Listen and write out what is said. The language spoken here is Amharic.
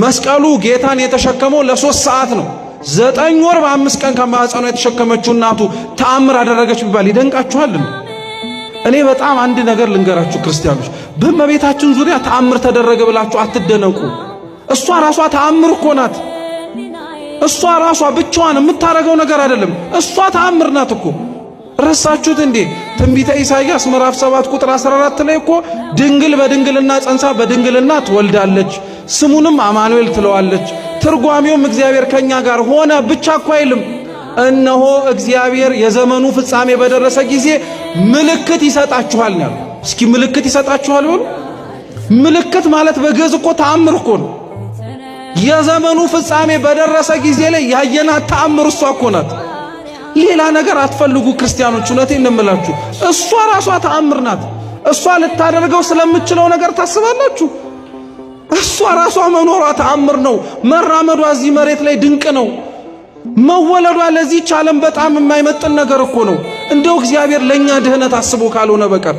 መስቀሉ ጌታን የተሸከመው ለ3 ሰዓት ነው። 9 ወር በ5 ቀን ከማህፀኗ የተሸከመችው እናቱ ተአምር አደረገች ቢባል ይደንቃችኋል? እኔ በጣም አንድ ነገር ልንገራችሁ ክርስቲያኖች፣ በእመቤታችን ዙሪያ ተአምር ተደረገ ብላችሁ አትደነቁ። እሷ ራሷ ተአምር እኮ ናት። እሷ ራሷ ብቻዋን የምታረገው ነገር አይደለም። እሷ ተአምር ናት እኮ። ረሳችሁት እንዴ? ትንቢተ ኢሳይያስ ምዕራፍ 7 ቁጥር 14 ላይ እኮ ድንግል በድንግልና ጸንሳ በድንግልና ትወልዳለች፣ ስሙንም አማኑኤል ትለዋለች። ትርጓሜውም እግዚአብሔር ከኛ ጋር ሆነ ብቻ እኮ አይልም። እነሆ እግዚአብሔር የዘመኑ ፍጻሜ በደረሰ ጊዜ ምልክት ይሰጣችኋል ነው። እስኪ ምልክት ይሰጣችኋል በሉ። ምልክት ማለት በግዕዝ እኮ ተአምር እኮ ነው። የዘመኑ ፍጻሜ በደረሰ ጊዜ ላይ ያየናት ተአምር እሷ እኮ ናት። ሌላ ነገር አትፈልጉ ክርስቲያኖች፣ እውነቴን ነው የምላችሁ። እሷ ራሷ ተአምር ናት። እሷ ልታደርገው ስለምትችለው ነገር ታስባላችሁ? እሷ ራሷ መኖሯ ተአምር ነው። መራመዷ እዚህ መሬት ላይ ድንቅ ነው። መወለዷ ለዚህ ዓለም በጣም የማይመጥን ነገር እኮ ነው። እንደው እግዚአብሔር ለኛ ድህነት አስቦ ካልሆነ በቀር